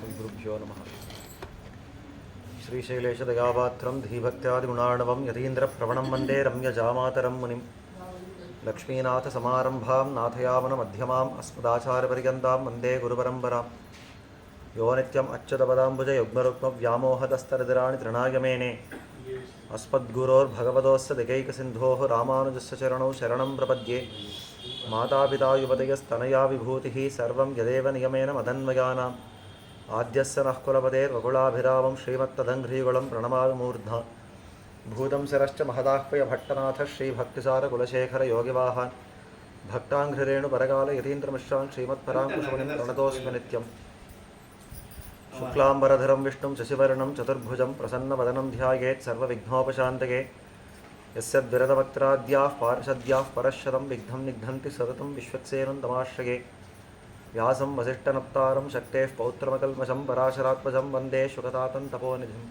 श्रीगुरुभ्यो नमः। श्रीशैलेशदयापात्रं धीभक्त्यादिगुणार्णवं यतीन्द्रप्रवणं वन्दे रम्यजामातरं मुनिं लक्ष्मीनाथसमारम्भां नाथयावनमध्यमाम् अस्मदाचार्यपर्यन्तां वन्दे गुरुपरम्परां यो नित्यम् अच्युतपदाम्बुजयुग्मरुक्मव्यामोहदस्तरदिराणि तृणाय मेने अस्मद्गुरोर्भगवतोऽस्य दिगैकसिन्धोः रामानुजस्य चरणौ शरणं प्रपद्ये मातापिता युवतयस्तनया विभूतिः सर्वं यदेव नियमेन मदन्वयानाम् आद्यस्य नः कुलपतेर्वकुलाभिरामं श्रीमत्तदङ्घ्रीकुलं प्रणमामि मूर्ध्ना भूतं शिरश्च महदाह्वय भट्टनाथ श्रीभक्तिसारकुलशेखर योगिवाहान् भक्ताङ्घ्रिरेणुपरकाल यतीन्द्रमिश्रान् श्रीमत्पराङ्कुशमुनिं प्रणतोऽस्मि नित्यम् शुक्लाम्बरधरं विष्णुं शशिवर्णं चतुर्भुजं प्रसन्नवदनं ध्यायेत् सर्वविघ्नोपशान्तये यस्यद्विरदवक्त्राद्याः पार्षद्याः परश्शतं विघ्नं निघ्नन्ति सततं विश्वक्सेनं तमाश्रये व्यासं वसिष्ठनप्तारं शक्तेः पौत्रमकल्मषं पराशरात्मजं वन्दे शुकतातं तपोनिधिं.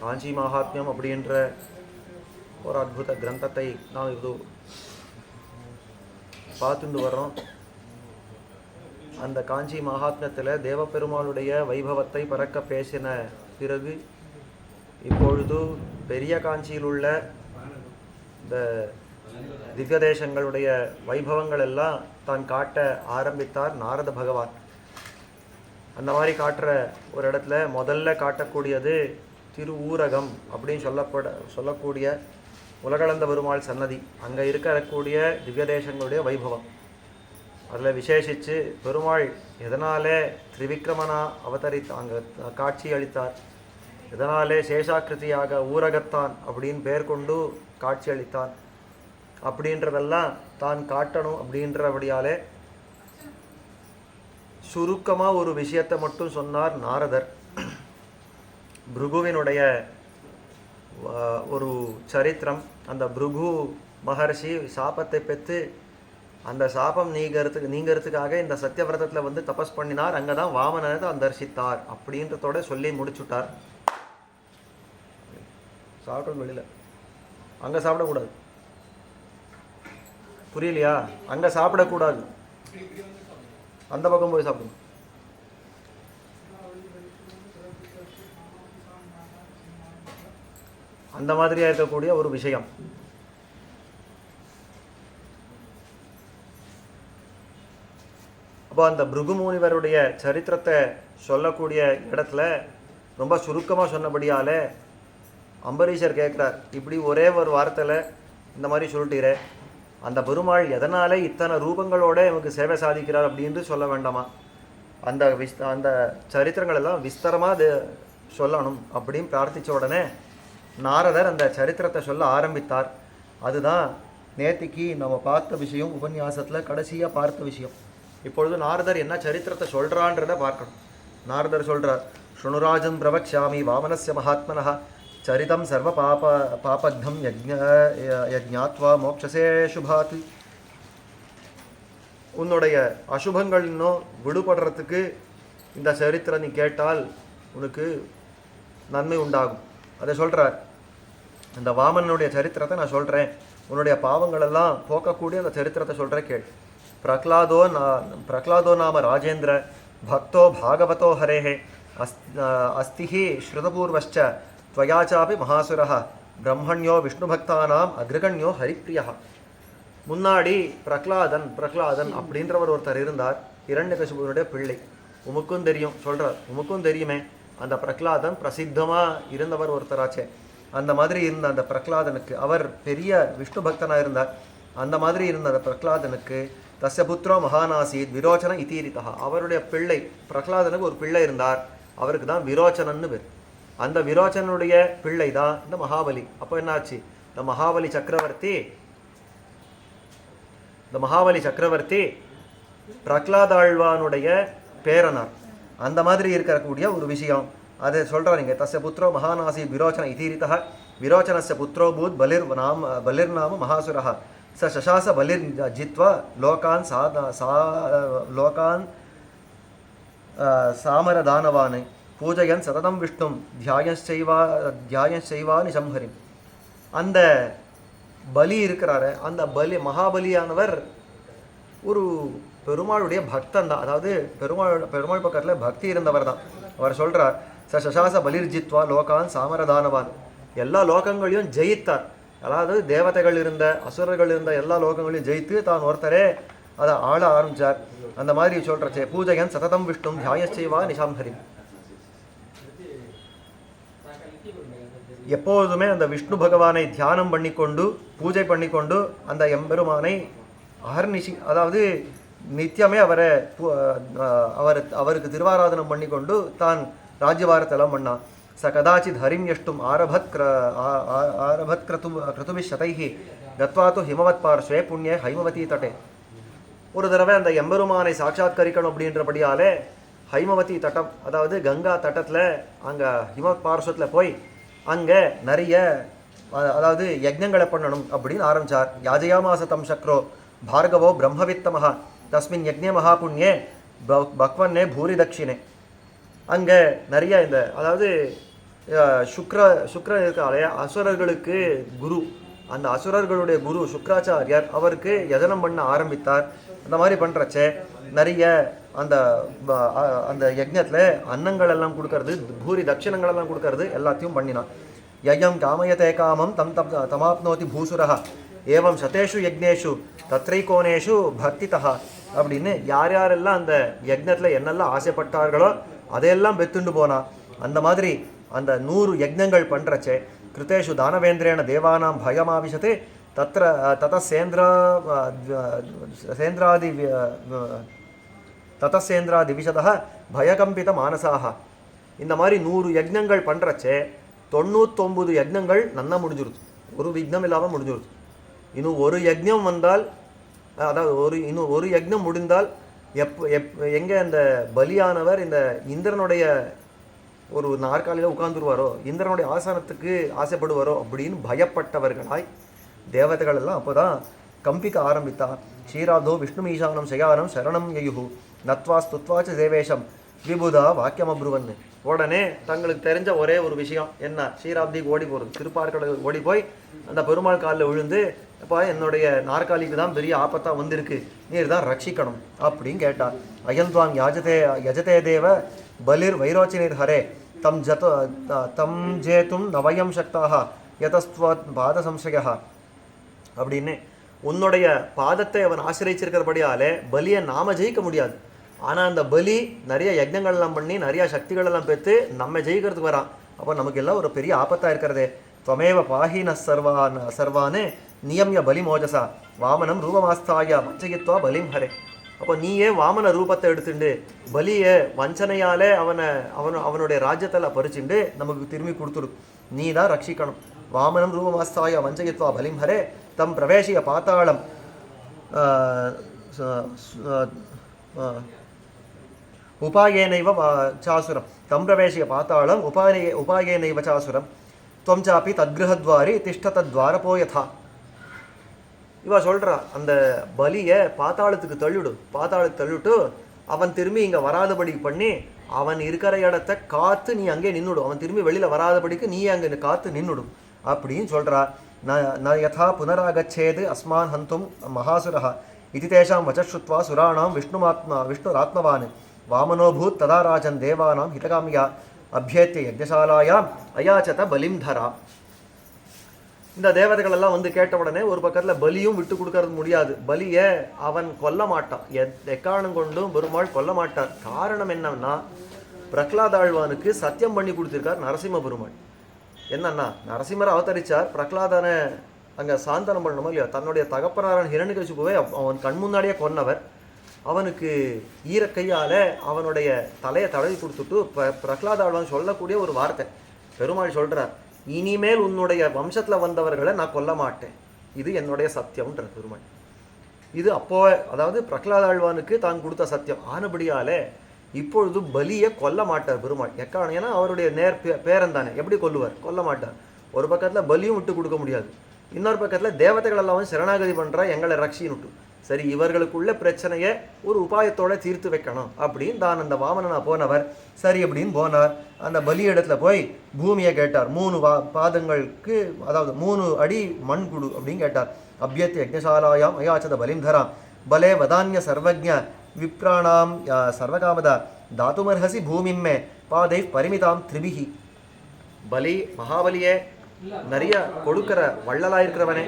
காஞ்சி மகாத்மியம் அப்படின்ற ஒரு அற்புத கிரந்தத்தை நாம் இது பார்த்துட்டு வரோம். அந்த காஞ்சி மகாத்மியத்தில் தேவப்பெருமாளுடைய வைபவத்தை பறக்க பேசின பிறகு இப்பொழுது பெரிய காஞ்சியில் உள்ள இந்த திவ்ய தேசங்களுடைய வைபவங்கள் எல்லாம் தான் காட்ட ஆரம்பித்தார் நாரத பகவான். அந்த மாதிரி காட்டுற ஒரு இடத்துல முதல்ல காட்டக்கூடியது திருவூரகம் அப்படின்னு சொல்லக்கூடிய உலகளந்த பெருமாள் சன்னதி. அங்கே இருக்கக்கூடிய திவ்ய தேசங்களுடைய வைபவம். அதில் விசேஷித்து பெருமாள் எதனாலே திரிவிக்ரமனா அங்கே காட்சி அளித்தார், எதனாலே சேஷாக்கிருதியாக ஊரகத்தான் அப்படின்னு பேர் கொண்டு காட்சி அளித்தான் அப்படின்றதெல்லாம் தான் காட்டணும் அப்படின்றபடியாலே சுருக்கமாக ஒரு விஷயத்தை மட்டும் சொன்னார் நாரதர். பிருகுவினுடைய ஒரு சரித்திரம். அந்த பிருகு மகர்ஷி சாபத்தை பெற்று அந்த சாபம் நீங்கிறதுக்காக இந்த சத்தியவிரதத்தில் வந்து தபஸ் பண்ணினார். அங்கே தான் வாமனத்தை தரிசித்தார் அப்படின்றதோட சொல்லி முடிச்சுட்டார். சாப்பிட்றது வெளியில், அங்கே சாப்பிடக்கூடாது. புரியலையா? அங்கே சாப்பிடக்கூடாது, அந்த பக்கம் போய் சாப்பிடணும். அந்த மாதிரியா இருக்கக்கூடிய ஒரு விஷயம். அப்போ அந்த பிருகுமுனிவருடைய சரித்திரத்தை சொல்லக்கூடிய இடத்துல ரொம்ப சுருக்கமாக சொன்னபடியால் அம்பரீஷர் கேட்குறார், இப்படி ஒரே ஒரு வார்த்தையில் இந்த மாதிரி சொல்லிட்டீரே, அந்த பெருமாள் எதனாலே இத்தனை ரூபங்களோட எனக்கு சேவை சாதிக்கிறார் அப்படின்னு சொல்ல வேண்டாமா? அந்த சரித்திரங்கள் எல்லாம் விஸ்தரமாக சொல்லணும் அப்படின்னு பிரார்த்தித்த உடனே நாரதர் அந்த சரித்திரத்தை சொல்ல ஆரம்பித்தார். அதுதான் நேத்திக்கு நம்ம பார்த்த விஷயம், உபன்யாசத்தில் கடைசியாக பார்த்த விஷயம். இப்பொழுது நாரதர் என்ன சரித்திரத்தை சொல்கிறான்றதை பார்க்கணும். நாரதர் சொல்கிறார், ஸ்ருணுராஜம் பிரவக்ஷாமி வாமனஸ்ய மகாத்மனः சரிதம் சர்வ பாபக்தம் யஜ்ஞாத்வா மோக்ஷசே சுபாத். உன்னுடைய அசுபங்கள் இன்னும் விடுபடுறதுக்கு இந்த சரித்திரம் நீ கேட்டால் உனக்கு நன்மை உண்டாகும். அதை சொல்கிறார். இந்த வாமனுடைய சரித்திரத்தை நான் சொல்கிறேன், உன்னுடைய பாவங்களெல்லாம் போக்கக்கூடிய அந்த சரித்திரத்தை சொல்கிறேன் கேள். பிரக்லாதோ நாம ராஜேந்திர பக்தோ பாகவதோ ஹரேஹே அஸ்திஹி ஸ்ருதபூர்வச்ச त्वयाचापि மகாசுரः பிரம்மண்யோ விஷ்ணுபக்தானாம் அக்ரகண்யோ ஹரிப்ரியா. முன்னாடி பிரக்லாதன் அப்படின்றவர் ஒருத்தர் இருந்தார், இரண்யகசிபுவனுடைய பிள்ளை. உமக்கும் தெரியும், சொல்கிறார், உமக்கும் தெரியுமே, அந்த பிரக்லாதன் பிரசித்தமாக இருந்தவர் ஒருத்தராச்சே. அந்த மாதிரி இருந்த அந்த பிரக்லாதனுக்கு, அவர் பெரிய விஷ்ணு பக்தனாக இருந்தார். அந்த மாதிரி இருந்த அந்த பிரக்லாதனுக்கு தஸ்ய புத்திரோ மகானாசீத் விரோச்சன இதீரிதா. அவருடைய பிள்ளை பிரக்லாதனுக்கு ஒரு பிள்ளை இருந்தார், அவருக்கு தான் விரோச்சனன்னு பேர். அந்த விரோச்சனுடைய பிள்ளை தான் இந்த மகாபலி. அப்போ என்னாச்சு, இந்த மகாபலி சக்கரவர்த்தி பிரக்லாதாழ்வானுடைய பேரனார். அந்த மாதிரி இருக்கக்கூடிய ஒரு விஷயம் அதை சொல்கிறாங்க. தஸ்ய புத்திரோ மகானாசி விரோச்சன இதீரிதா விரோச்சனஸ்ய புத்திரோ பூத் பலிர்நாம மகாசுரः ச சசாச பலிர் ஜித்வா லோகான் சாமரதானவான் பூஜையன் சததம் விஷ்ணும் தியாயஞ்சைவா நிசம்ஹரிம். அந்த பலி இருக்கிறாரு, அந்த மகாபலியானவர் ஒரு பெருமாளுடைய பக்தன் தான். அதாவது பெருமாள் பக்கத்தில் பக்தி இருந்தவர் தான். அவர் சொல்கிறார், சசாச பலிர்ஜித்வா லோகான் சாமரதானவான், எல்லா லோகங்களையும் ஜெயித்தார். அதாவது தேவதைகள் இருந்த அசுரர்கள் இருந்த எல்லா லோகங்களையும் ஜெயித்து தான் ஒருத்தரே அதை ஆள ஆரம்பித்தார். அந்த மாதிரி சொல்கிறச்சே பூஜையன் சததம் விஷ்ணும் தியாயச்சைவா நிசாம்பரி, எப்போதுமே அந்த விஷ்ணு பகவானை தியானம் பண்ணிக்கொண்டு பூஜை பண்ணிக்கொண்டு அந்த எம்பெருமானை அகர்நிஷி, அதாவது நித்தியமே அவருக்கு திருவாராதனம் பண்ணிக்கொண்டு தான் ராஜ்யபாரத்தெல்லாம் பண்ணான். ச கதாச்சித் ஹரிம் யஷ்டும் ஆரபத் கிருதுபிஷதைஹி கத்வாத்து ஹிமவத் பார்ஸ்வே புண்ணிய ஹைமவதி தட்டே. ஒரு தடவை அந்த எம்பெருமானை சாட்சாத்கரிக்கணும் அப்படின்றபடியாலே ஹைமவதி தட்டம், அதாவது கங்கா தட்டத்தில் அங்கே ஹிமவத் பார்ஸ்வத்தில் போய் அங்கே நிறைய அதாவது யஜ்ஞங்களை பண்ணணும் அப்படின்னு ஆரம்பித்தார். யாஜயாமாச தம் சக்ரோ பார்கவோ பிரம்மவித்தமஹா தஸ்மின் யஜ்ஞே மகாபுண்யே பக்வன்னே பூரி தட்சிணே. அங்கே நிறைய இந்த அதாவது சுக்ர இருக்காலே அசுரர்களுக்கு குரு, அந்த அசுரர்களுடைய குரு சுக்ராச்சாரியர் அவருக்கு யஜனம் பண்ண ஆரம்பித்தார். அந்த மாதிரி பண்ணுறச்சே நிறைய அந்த அந்த யஜ்ஞத்தில் அன்னங்கள் எல்லாம் கொடுக்கறது, பூரி தட்சிணங்கள் எல்லாம் கொடுக்கறது எல்லாத்தையும் பண்ணினான். யஜம் காமயதே காமம் தம் தம் தமாப்னோதி பூசுரஹா ஏவம் சதேஷு யஜ்னேஷு தத்ரைகோணேஷு பக்திதா அப்படின்னு யார் யாரெல்லாம் அந்த யஜ்ஞத்தில் என்னெல்லாம் ஆசைப்பட்டார்களோ அதையெல்லாம் பெத்துண்டு போனான். அந்த மாதிரி அந்த 100 யஜ்ஞங்கள் பண்ணுறச்சே கிருத்தேஷு தானவேந்திரேன தேவானாம் பயமாவிஷத்து தத்திர ததசேந்திராதிவிஷதா பயகம்பித மானசாக. இந்த மாதிரி 100 யஜ்ஞங்கள் பண்ணுறச்சே 99 யஜ்ஞங்கள் நன்னா முடிஞ்சிருது, ஒரு விக்னம் இல்லாமல் முடிஞ்சிருது. இன்னும் ஒரு யஜ்ஞம் வந்தால், அதாவது இன்னும் ஒரு யஜ்ஞம் முடிந்தால் எங்கே அந்த பலியானவர் இந்த இந்திரனுடைய ஒரு நாற்காலியில் உட்கார்ந்துருவாரோ, இந்திரனுடைய ஆசனத்துக்கு ஆசைப்படுவாரோ அப்படின்னு பயப்பட்டவர்களாய் தேவதைகள் எல்லாம் அப்போ தான் கம்பிக்க ஆரம்பித்தா. ஸ்ரீராதோ விஷ்ணுமீசானம் சயானம் சரணம் யயுஹு நத்வா ஸ்துத்வாச்ச தேவேஷம் விபுதா வாக்கியம் அப்ருவன்னு. உடனே தங்களுக்கு தெரிஞ்ச ஒரே ஒரு விஷயம் என்ன, ஸ்ரீராப்திக்கு ஓடி போகிறது, திருப்பார்கடலுக்கு ஓடி போய் அந்த பெருமாள் காலில் விழுந்து, அப்போ என்னுடைய நாற்காலிக்கு தான் பெரிய ஆபத்தாக வந்திருக்கு, நீர் தான் ரட்சிக்கணும் அப்படின்னு கேட்டார். அயல்வான் யஜதே தேவ பலிர் வைரோச்சினிர் ஹரே தம் ஜேத்தும் நவயம் சக்தாக யதஸ்துவத் பாத சம்சயா அப்படின்னு. உன்னுடைய பாதத்தை அவன் ஆசிரியச்சிருக்கிறபடியாலே பலியை நாம ஜெயிக்க முடியாது. ஆனால் அந்த பலி நிறைய யஜ்ஞங்கள்லாம் பண்ணி நிறைய சக்திகளெல்லாம் பெற்று நம்ம ஜெயிக்கிறதுக்கு வரான். அப்போ நமக்கு எல்லாம் ஒரு பெரிய ஆபத்தாக இருக்கிறதே. துவமேவ பாஹின சர்வானே நியமிய பலி மோஜசா வாமனம் ரூபமாஸ்தாயா வஞ்சகித்வா பலிம் ஹரே. அப்போ நீயே வாமன ரூபத்தை எடுத்துட்டு பலியை வஞ்சனையாலே அவனுடைய ராஜ்யத்தில் பறிச்சுண்டு நமக்கு திரும்பி கொடுத்துரு, நீ தான் ரட்சிக்கணும். வாமனம் ரூபமாஸ்தாய வஞ்சகித்வா பலிம் ஹரே தம் பிரவேசிய பாத்தாளம் உபாயேனைவ சாசுரம் தம் பிரவேசிய பாத்தாளம் உபாயேனைவ சாசுரம் துவம் சாப்பி தத்கிருஹத்வாரி திஷ்ட தத்வாரபோ யதா. இவ சொல்கிறா, அந்த பலியை பாத்தாளத்துக்கு தள்ளிட்டு அவன் திரும்பி இங்கே வராதபடி பண்ணி அவன் இருக்கிற இடத்த காத்து நீ அங்கே நின்றுடும், அவன் திரும்பி வெளியில் வராதபடிக்கு நீ அங்கே காத்து நின்றுடும் அப்படின்னு சொல்கிறா. ந யதா புனராகச்சேது அஸ்மான் ஹந்தும் மகாசுரஹ இது தேஷாம் வச்சஸ்ருத்வா சுராணாம் விஷ்ணுராத்மவான் வாமனோபூத் ததா ராஜன் தேவானாம் ஹிதகாமியா அபியேத்திய யஜ்ஞசாலாயாம் அயாச்சத பலிம் தரா. இந்த தேவதைகள் எல்லாம் வந்து கேட்ட உடனே ஒரு பக்கத்தில் பலியும் விட்டு கொடுக்கறது முடியாது, பலியை அவன் கொல்ல மாட்டான், எக்காரணம் கொண்டும் பெருமாள் கொல்ல மாட்டார். காரணம் என்னன்னா, பிரகலாதாழ்வானுக்கு சத்தியம் பண்ணி கொடுத்துருக்கார் நரசிம்ம பெருமாள். என்னன்னா, நரசிம்மரை அவதரிச்சார், பிரகலாதனை அங்கே சாந்தனம் பண்ணணுமோ இல்லையா, தன்னுடைய தகப்பனாரன் ஹிரண்யகசிபுவை அவன் கண் முன்னாடியே கொன்னவர். அவனுக்கு ஈரக்கையால் அவனுடைய தலையை தடவி கொடுத்துட்டு பிரகலாதாழ்வான் சொல்லக்கூடிய ஒரு வார்த்தை பெருமாள் சொல்கிறார், இனிமேல் உன்னுடைய வம்சத்தில் வந்தவர்களை நான் கொல்ல மாட்டேன், இது என்னுடைய சத்தியம்ன்ற பெருமாள். இது அப்போ அதாவது பிரகலாதாழ்வானுக்கு தான் கொடுத்த சத்தியம் ஆனபடியாலே இப்பொழுது பலியை கொல்ல மாட்டார் பெருமாள். எக்காரணம், ஏன்னா அவருடைய பேரன் தானே, எப்படி கொல்லுவார், கொல்ல மாட்டார். ஒரு பக்கத்தில் பலியும் விட்டு கொடுக்க முடியாது, இன்னொரு பக்கத்தில் தேவதைகள் எல்லாம் சரணாகதி பண்ணுறா எங்களை ரட்சின்னுட்டு. சரி, இவர்களுக்குள்ள பிரச்சனையை ஒரு உபாயத்தோடு தீர்த்து வைக்கணும் அப்படின்னு தான் அந்த வாமனனா போனவர். சரி அப்படின்னு போனார். அந்த பலி இடத்துல போய் பூமியை கேட்டார், 3 பாதங்களுக்கு அதாவது 3 அடி மண் குடு அப்படின்னு கேட்டார். அபியத்தி யஜ்ஞசாலாயாம் அயாச்சத பலிம் தராம் பலே வதான்ய சர்வஜ விப்ராணாம் சர்வகாமத தாத்துமர்ஹசி பூமிம்மே பாதை பரிமிதாம் திரிபிகி. பலி மகாபலியே, நிறைய கொடுக்கிற வள்ளலாக இருக்கிறவனே,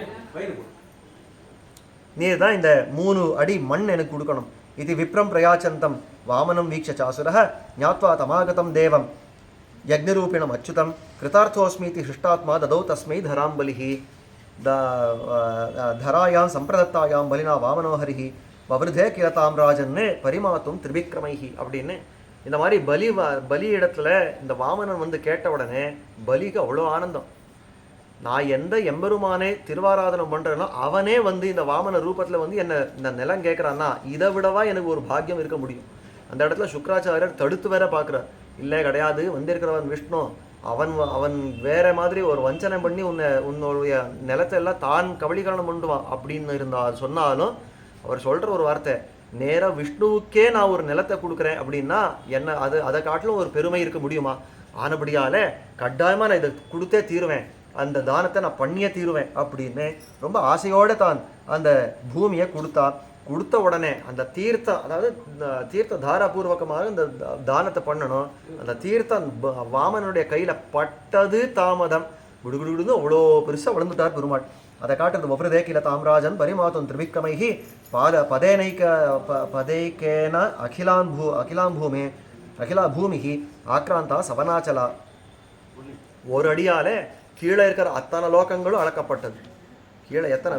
நீர் தான் இந்த 3 அடி மண் எனக்கு கொடுக்கணும். இது விப்ரம் பிரயாச்சந்தம் வாமனம் வீக்ஷ சாசுரः ஞாத்வா தமாகதம் தேவம் யக்ஞரூபிணம் அச்சுதம் கிருதார்த்தோஸ்மீதி ஹிருஷ்டாத்மா ததோ தஸ்மை தராம் பலிஹி தராயாம் சம்பிரதத்தாயாம் பலினா வாமனோஹரிஹி பவருதே கிலதாம் ராஜன்னு பரிமாத்தும் திரிவிக்ரமைஹி அப்படின்னு இந்த மாதிரி பலி இடத்துல இந்த வாமனன் வந்து கேட்ட உடனே பலிக்கு அவ்வளோ ஆனந்தம். நான் எந்த எம்பெருமானே திருவாராதனம் பண்ணுறேனோ அவனே வந்து இந்த வாமன ரூபத்தில் வந்து என்ன இந்த நிலம் கேட்குறான்னா இதை விடவா எனக்கு ஒரு பாக்கியம் இருக்க முடியும். அந்த இடத்துல சுக்ராச்சாரியர் தடுத்து வேற பார்க்குறார். இல்லை கிடையாது, வந்திருக்கிறவன் விஷ்ணு, அவன் வேற மாதிரி ஒரு வஞ்சனை பண்ணி உன்னுடைய நிலத்தை எல்லாம் தான் கபலீகரணம் பண்ணுவான் அப்படின்னு சொன்னாலும் அவர் சொல்கிற ஒரு வார்த்தை, நேராக விஷ்ணுவுக்கே நான் ஒரு நிலத்தை கொடுக்குறேன் அப்படின்னா என்ன அதை காட்டிலும் ஒரு பெருமை இருக்க முடியுமா? ஆனபடியால் கட்டாயமாக நான் இதை கொடுத்தே தீருவேன், அந்த தானத்தை நான் பண்ணியே தீருவேன் அப்படின்னு ரொம்ப ஆசையோடு தான் அந்த பூமியை கொடுத்த உடனே அந்த தீர்த்தம், அதாவது தீர்த்த தாராபூர்வகமாக இந்த தானத்தை பண்ணணும். அந்த தீர்த்தம் வாமனுடைய கையில் பட்டது தாமதம், குடுகுடுன்னு அவ்வளோ பெருசாக வளர்ந்துட்டார் பெருமாள். அதை காட்டுறது ஒவ்வொரு கில தாம்ராஜன் பரிமாத்தும் திரிவிக்ரமைஹி பதைக்கேன அகிலா பூமிஹி ஆக்ராந்தா சவனாச்சலா. ஒரு அடியால் கீழே இருக்கிற அத்தனை லோகங்களும் அளக்கப்பட்டது. கீழே எத்தனை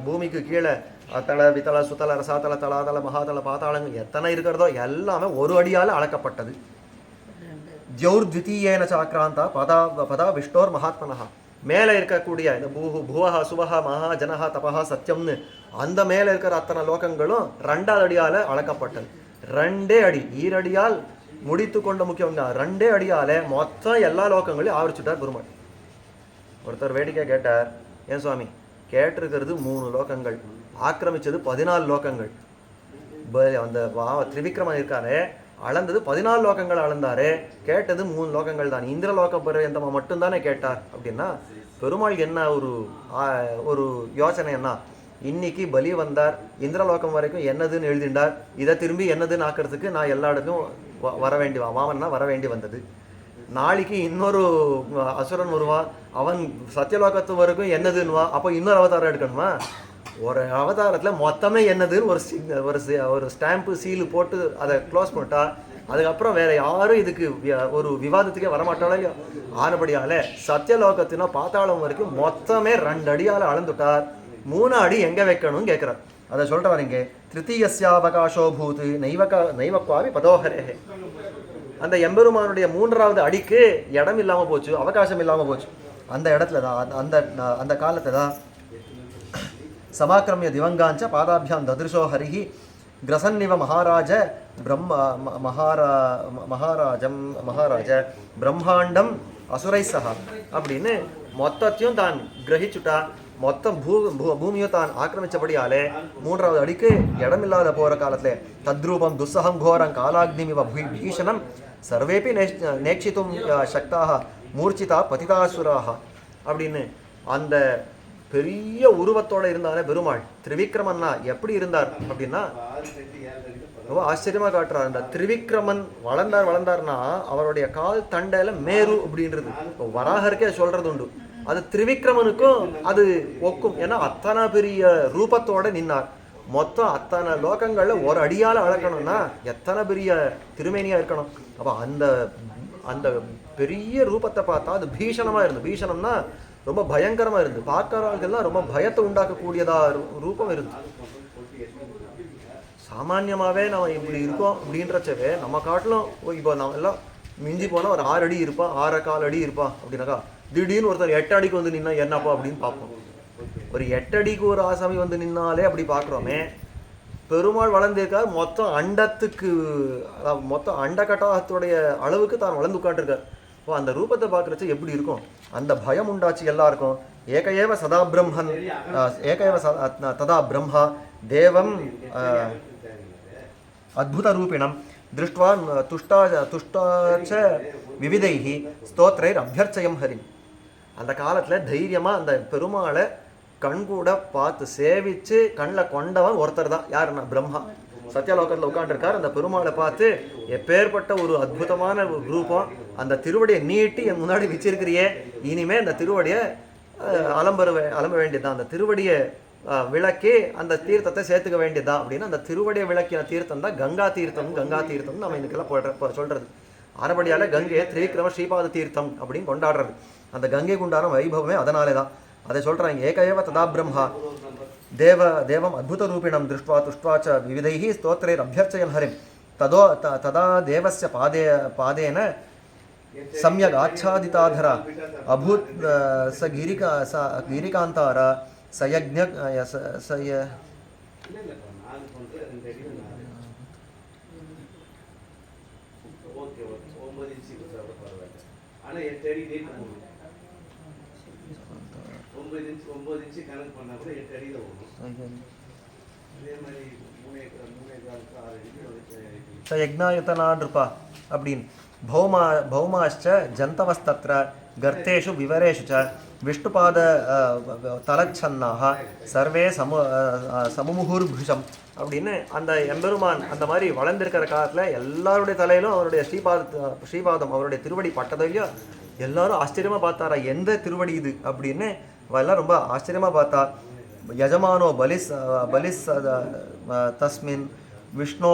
பூமிக்கு கீழே அத்தள வித்தள சுத்தல ரசாத்தல தலாதல மகாதள பாத்தாளங்கள் எத்தனை இருக்கிறதோ எல்லாமே ஒரு அடியால் அளக்கப்பட்டது. ஜௌர்த்விதீயேன சாக்ராந்தா பதா விஷ்ணோர் மகாத்மனஹா. மேலே இருக்கக்கூடிய இந்த புவஹா சுபஹா மகா ஜனஹா தபஹா சத்தியம்னு அந்த மேலே இருக்கிற அத்தனை லோகங்களும் 2வது அடியால் அளக்கப்பட்டது. 2 அடி ஈரடியால் முடித்து கொண்ட முக்கியம் 2 அடியால் மொத்தம் எல்லா லோகங்களையும் ஆவரிச்சுட்டார் பெருமாள். ஒருத்தர் வேடிக்கை கேட்டார், ஏன் சுவாமி கேட்டிருக்கிறது 3 லோகங்கள், ஆக்கிரமிச்சது 14 லோகங்கள். அந்த திரிவிக்ரமன் இருக்காரு, அளந்தது 14 லோகங்கள் அளந்தாரு, கேட்டது 3 லோகங்கள் தான், இந்திரலோகம் பர்யந்தமா மட்டும்தானே கேட்டார் அப்படின்னா பெருமாள் என்ன ஒரு யோசனை என்ன, இன்னைக்கு பலி வந்தார், இந்திரலோகம் வரைக்கும் என்னதுன்னு எழுதிண்டார், இதை திரும்பி என்னதுன்னு ஆக்கிறதுக்கு நான் எல்லா இடத்துக்கும் வாமன்னா வர வேண்டி வந்தது. நாளைக்கு இன்னொரு அசுரன் வருவான், அவன் சத்தியலோகத்து வரைக்கும் என்னதுன்னுவான், அப்போ இன்னொரு அவதாரம் எடுக்கணுமா? ஒரு அவதாரத்தில் மொத்தமே என்னதுன்னு ஒரு ஸ்டாம்பு சீலு போட்டு அதை க்ளோஸ் பண்ணிட்டா அதுக்கப்புறம் வேற யாரும் இதுக்கு ஒரு விவாதத்துக்கே வரமாட்டாலும். ஆனபடியால் சத்தியலோகத்தினா பாத்தாளம் வரைக்கும் மொத்தமே 2 அடியால் அளந்துட்டார். 3 அடி எங்கே வைக்கணும்னு கேட்குறார். அதை சொல்கிறவர் இங்கே திருத்தீயஸ்யாவகாசோ பூத்து நைவக்வாவி பதோஹரே. அந்த எம்பெருமானுடைய 3வது அடிக்கு இடம் இல்லாமல் போச்சு, அவகாசம் இல்லாமல் போச்சு. அந்த இடத்துல தான் அந்த காலத்தை தான் சமாக்கிரமிய திவங்காஞ்ச பாதாபியாம் ததிருஷோ ஹரிஹி கிரசன்னிவ மகாராஜ பிரம்மாண்டம் அசுரை சஹா அப்படின்னு மொத்தத்தையும் தான் கிரகிச்சுட்டா. மொத்தம் பூமியும் தான் ஆக்கிரமிச்சபடியாலே 3வது அடிக்கு இடமில்லாத போகிற காலத்தில் தத்ரூபம் துஸ்ஸகம் கோரம் காலாக்னிமிவ பீஷணம் சர்வேபி நேக்ஷித்தும் சக்தாக மூர்ச்சிதா பதிதாசுராக அப்படின்னு அந்த பெரிய உருவத்தோடு இருந்தாலே பெருமாள். திரிவிக்ரமன்னா எப்படி இருந்தார் அப்படின்னா ரொம்ப ஆச்சரியமாக காட்டுறார். அந்த திரிவிக்ரமன் வளர்ந்தார்னா அவருடைய கால் தண்டையில் மேரு அப்படின்றது வராகருக்கே சொல்கிறது உண்டு. அது திரிவிக்ரமனுக்கும் அது ஒக்கும். ஏன்னா அத்தனை பெரிய ரூபத்தோடு நின்னார். மொத்தம் அத்தனை லோகங்களில் ஒரு அடியால் அளக்கணும்னா எத்தனை பெரிய திருமேனியாக இருக்கணும். அப்போ அந்த பெரிய ரூபத்தை பார்த்தா அது பீஷணமாக இருந்து, பீஷணம்னா ரொம்ப பயங்கரமாக இருந்து, பார்க்கறவர்கள்லாம் ரொம்ப பயத்தை உண்டாக்கக்கூடியதா ரூபம் இருந்து. சாமான்யமாகவே நம்ம இப்படி இருக்கோம் அப்படின்றச்சவே நம்ம காட்டிலும் இப்போ நம்ம எல்லாம் மிஞ்சி போனால் ஒரு 6 அடி இருப்பான், 6.25 அடி இருப்பான் அப்படின்னாக்கா திடீர்னு ஒருத்தர் 8 அடிக்கு வந்து நின்னா என்னப்பா அப்படின்னு பார்ப்போம். ஒரு 8 அடிக்கு ஒரு ஆசாமி வந்து நின்னாலே அப்படி பார்க்குறோமே. பெருமாள் வளர்ந்திருக்கார், மொத்தம் அண்டத்துக்கு மொத்தம் அண்டகட்டாகத்துடைய அளவுக்கு தான் வளர்ந்து உட்காந்துருக்கார். இப்போ அந்த ரூபத்தை பார்க்குறச்சு எப்படி இருக்கும், அந்த பயம் உண்டாச்சு எல்லாருக்கும். ஏகையேவ சதா பிரம்மன் ஏகையேவ ததா பிரம்மா தேவம் அத்புத ரூபிணம் திருஷ்டுவா துஷ்டாச்ச விவிதைஹி ஸ்தோத்ரைர் அபியர்ச்சயம் ஹரி. அந்த காலத்தில் தைரியமாக அந்த பெருமாளை கண்கூட பார்த்து சேவிச்சு கண்ணில் கொண்டவன் ஒருத்தர் தான். யாருன்னா பிரம்மா. சத்தியலோகத்தில் உட்காந்துருக்கார். அந்த பெருமாளை பார்த்து எப்பேற்பட்ட ஒரு அற்புதமான ரூபம், அந்த திருவடியை நீட்டி என் முன்னாடி வச்சிருக்கிறியே, இனிமே அந்த திருவடியை அலம்ப வேண்டியதுதான், அந்த திருவடியை விளக்கி அந்த தீர்த்தத்தை சேர்த்துக்க வேண்டியதுதான் அப்படின்னு அந்த திருவடியை விளக்கின தீர்த்தம் தான் கங்கா தீர்த்தம். கங்கா தீர்த்தம் நம்ம இன்னைக்கெல்லாம் சொல்றது. ஆனபடியால கங்கையை திரிக்கிரம ஸ்ரீபாத தீர்த்தம் அப்படின்னு கொண்டாடுறது. அந்த கங்கை குண்டான வைபவமே அதனாலே தான். அதை சொல்றாங்க. ஏகஏவ ததா பிரம்மா தேவம் அத்புத ரூபிணம் திருஷ்டுவா துஷ்டுவா ச விவிதைஹி ஸ்தோத்ரைர் அபியர்ச்சயன் ஹரிம் ததா தேவஸ்ய பாதேன சம்யக் ஆச்சாதிதாதர அபூத் ச கிரிகாந்தார சயக்ஞ யஜ்ஞாயத்தனான்ருப்பா அப்படின்னு பௌமாச்ச ஜந்தவஸ்தத்ர கர்த்தேஷு விவரேஷு ச விஷ்ணுபாத தலச்சன்னாக சர்வே சமுமுகுர்புஷம் அப்படின்னு அந்த எம்பெருமான் அந்த மாதிரி வளர்ந்திருக்கிற காலத்தில் எல்லாருடைய தலையிலும் அவருடைய ஸ்ரீபாதம் அவருடைய திருவடி பட்டதையும் எல்லாரும் ஆச்சரியமாக பார்த்தாரா, எந்த திருவடி இது அப்படின்னு எல்லாம் ரொம்ப ஆச்சரியமாக பார்த்தா. யஜமானோ பலிஸ் தஸ்மின் விஷ்ணோ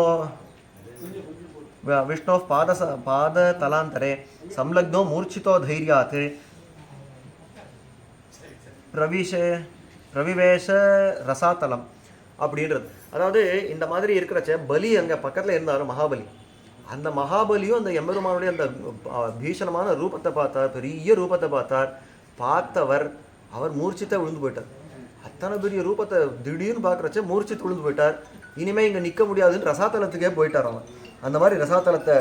பாத தலாந்தரே சம்லக்னோ மூர்ச்சிதோ தைரியாத் பிரவிவேஷ ரசாத்தலம் அப்படின்றது. அதாவது இந்த மாதிரி இருக்கிறச்ச பலி அங்கே பக்கத்தில் இருந்தாலும் மகாபலி, அந்த மகாபலியும் அந்த எம்பெருமானுடைய அந்த பீஷணமான ரூபத்தை பார்த்தார், பெரிய ரூபத்தை பார்த்தவர் அவர் மூர்ச்சித்தை விழுந்து போயிட்டார். அத்தனை பெரிய ரூபத்தை திடீர்னு பார்க்குறச்ச மூர்ச்சித்து விழுந்து போயிட்டார். இனிமேல் இங்கே நிற்க முடியாதுன்னு ரசாத்தலத்துக்கே போயிட்டார் அவன். அந்த மாதிரி ரசாத்தலத்தை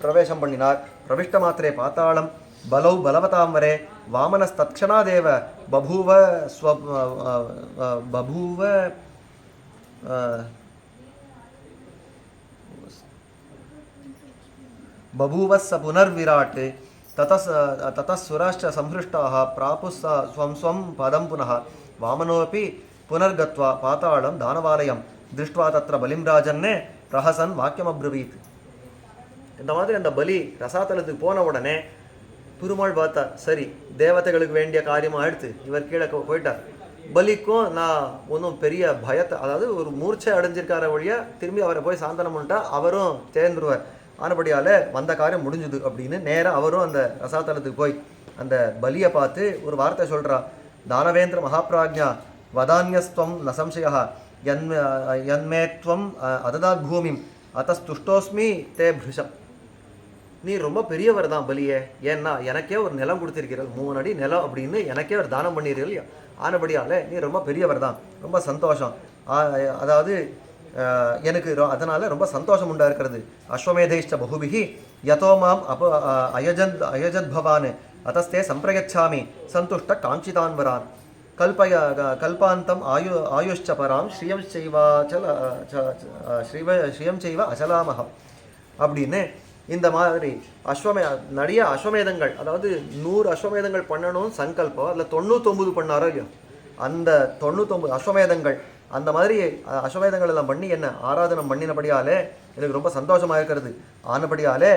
பிரவேசம் பண்ணினார். பிரவிஷ்ட மாத்திரே பாத்தாளம் பலௌ பலவதாம்பரே வாமனஸ்தத்க்ஷணாதேவ பபூவஸ் புனர்விராட் ததசுராஷ்ட சம்ஹிருஷ்டாः பிராபுஸ் ஸ்வம் பதம் புனः வாமனோபி புனர்கத்வா பாத்தாளம் தானவாலயம் திருஷ்ட்வா தத்ர பலிம் ராஜன்னே பிரஹசன் வாக்கியம் அப்ரவீத். இந்த மாதிரி அந்த பலி ரசாத்தலத்துக்கு போன உடனே பெருமாள் பார்த்தா, சரி தேவதைகளுக்கு வேண்டிய காரியமாக எடுத்து இவர் கீழே போயிட்டார். பலிக்கும் நான் ஒன்றும் பெரிய பயத்தை, அதாவது ஒரு மூர்ச்சை அடைஞ்சிருக்கார வழியாக திரும்பி அவரை போய் சாந்தனம் பண்ணிட்டா அவரும் சேர்ந்துருவார். ஆனபடியால் வந்த காரியம் முடிஞ்சுது அப்படின்னு நேராக அவரும் அந்த ரசாத்தலத்துக்கு போய் அந்த பலியை பார்த்து ஒரு வார்த்தை சொல்கிறா. தானவேந்திர மகாபிராஜ்யா வதான்யஸ்துவம் ந சம்சயா யன்மேத்வம் அததாத் பூமிம் அத்தஸ்துஷ்டோஸ்மி தே பிருஷம். நீ ரொம்ப பெரியவர் தான் பலியே, ஏன்னா எனக்கே ஒரு நிலம் கொடுத்திருக்கிறீர்கள், 3 அடி நிலம் அப்படின்னு எனக்கே ஒரு தானம் பண்ணிடுறீர்கள் இல்லையா, ஆனபடியால் நீ ரொம்ப பெரியவர் தான், ரொம்ப சந்தோஷம். அதாவது எனக்கு அதனால் ரொம்ப சந்தோஷம் உண்டா இருக்கிறது. அஸ்வமேதைஷ்ட பகுபிகி யதோ மாம் அயஜத் பவான் அத்தஸ்தே சம்பிரயச்சாமி சந்துஷ்ட காஞ்சிதான்வரான் கல்பாந்தம் ஆயுஷ்ச பராம் ஸ்ரீயம் செய்வ அச்சலாமகம் அப்படின்னு இந்த மாதிரி நிறைய அஸ்வமேதங்கள், அதாவது 100 அஸ்வமேதங்கள் பண்ணணும்னு சங்கல்பம், அதில் 99 பண்ணாரோ இல்லையோ, அந்த 99 அஸ்வமேதங்கள் அந்த மாதிரி அஸ்வமேதங்கள் எல்லாம் பண்ணி என்ன ஆராதனம் பண்ணினபடியாலே எனக்கு ரொம்ப சந்தோஷமாக இருக்கிறது. ஆனபடியாலே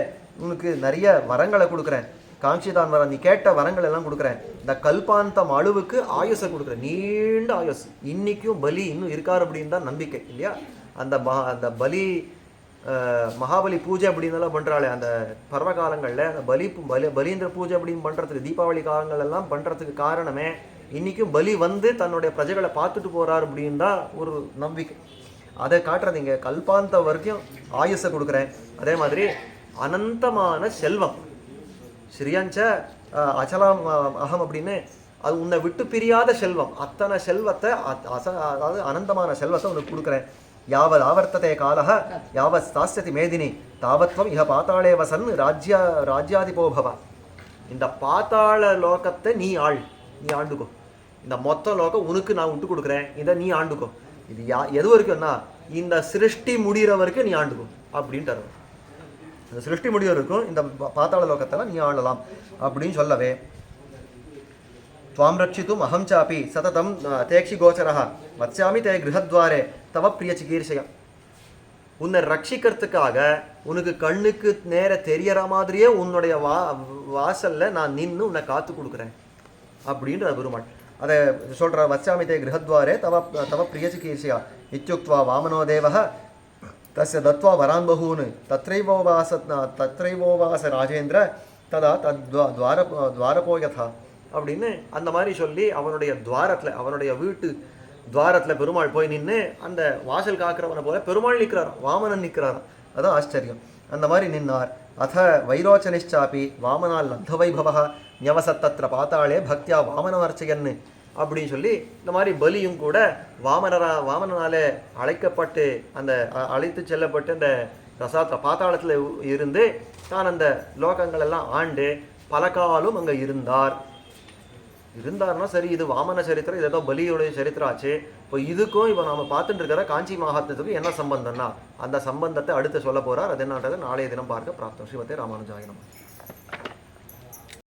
உனக்கு நிறைய வரங்களை கொடுக்குறேன், காஞ்சிதான் வர நீ கேட்ட வரங்கள் எல்லாம் கொடுக்குறேன். இந்த கல்பாந்தம் அளவுக்கு ஆயுசை கொடுக்குறேன், நீண்ட ஆயுஸ். இன்னைக்கும் பலி இன்னும் இருக்கார் அப்படின்னு தான் நம்பிக்கை இல்லையா. அந்த பலி மகாபலி பூஜை அப்படின்னெல்லாம் பண்ணுறாளே அந்த பர்வ காலங்களில், அந்த பலீந்திர பூஜை அப்படின்னு பண்ணுறதுக்கு தீபாவளி காலங்கள் எல்லாம் பண்ணுறதுக்கு காரணமே இன்றைக்கும் பலி வந்து தன்னுடைய பிரஜைகளை பார்த்துட்டு போகிறார் அப்படின்னு தான் ஒரு நம்பிக்கை. அதை காட்டுறது இங்கே கல்பாந்த வரைக்கும் ஆயுசை கொடுக்குறேன். அதே மாதிரி அனந்தமான செல்வம், ஸ்ரீயஞ்ச அச்சலாம் அகம் அப்படின்னு அது உன்னை விட்டு பிரியாத செல்வம், அத்தனை செல்வத்தை அதாவது அனந்தமான செல்வத்தை உனக்கு கொடுக்குறேன். யாவத் ஆவர்த்ததே காலக யாவத் ஸ்தாஸ்யதி மேதினி தாவத்வம் இஹ பாத்தாளே வசன் ராஜ்யாதிபோபவ. இந்த பாத்தாள லோகத்தை நீ ஆண்டுக்கோ, இந்த மொத்த லோகம் உனக்கு நான் விட்டு கொடுக்குறேன், இதை நீ ஆண்டுக்கோ. இது எது வரைக்கும்னா இந்த சிருஷ்டி முடிகிற வரைக்கும் நீ ஆண்டுக்கோ அப்படின்ட்டு. இந்த சிருஷ்டி முடிகிற வரைக்கும் இந்த பாத்தாள லோகத்தெல்லாம் நீ ஆளலாம் அப்படின்னு சொல்லவே त्वां रक्षितुम् अहं चापि सततं तेक्षि गोचरः वत्स्यामि ते गृहद्वारे तव प्रिय चिकीर्षया. உன்னை ரட்சிக்கிறதுக்காக உனக்கு கண்ணுக்கு நேர தெரியற மாதிரியே உன்னுடைய வாசல்ல நான் நின்று உன்னை காத்து கொடுக்குறேன் அப்படின்ற பெருமாள் அதை சொல்ற. வச்சாமிதே கிரகத்வாரே தவ தவ பிரியசிகீர்ஷியா இத்யுக்த்வா வாமனோ தேவः தஸ்ய தத்வா வரான் பகூன் தத்ரைவோவாச ராஜேந்திர ததா துவாரபோ யதா அப்படின்னு அந்த மாதிரி சொல்லி அவனுடைய துவாரத்தில் அவனுடைய வீட்டு துவாரத்தில் பெருமாள் போய் நின்று அந்த வாசல் காக்கிறவனை போல பெருமாள் நிற்கிறாராம், வாமனன் நிற்கிறாராம். அதான் ஆச்சரியம். அந்த மாதிரி நின்னார். அத வைரோச்சனிஷ்சாப்பி வாமனால் லப்த வைபவ ஞவசத்தத்திர பாத்தாளே பக்தியா வாமனவர்ச்சையன்னு அப்படின்னு சொல்லி இந்த மாதிரி பலியும் கூட வாமனனாலே அழைக்கப்பட்டு அந்த அழைத்து செல்லப்பட்டு அந்த ரசாத்திர பாத்தாளத்தில் இருந்து தான் அந்த லோகங்கள் எல்லாம் ஆண்டு பல காலம் அங்கே இருந்தார்னா சரி, இது வாமன சரித்திரம், இது ஏதோ பலியுடைய சரித்திரம் ஆச்சு. இப்போ இதுக்கும் இப்போ நம்ம பார்த்துட்டு இருக்கிற காஞ்சி மகாத்மத்துக்கும் என்ன சம்பந்தம்னா அந்த சம்பந்தத்தை அடுத்து சொல்ல போறார். அது என்னன்றது நாளைய தினம் பார்க்க பிராப்தம். ஸ்ரீமதே ராமானுஜாய நமः.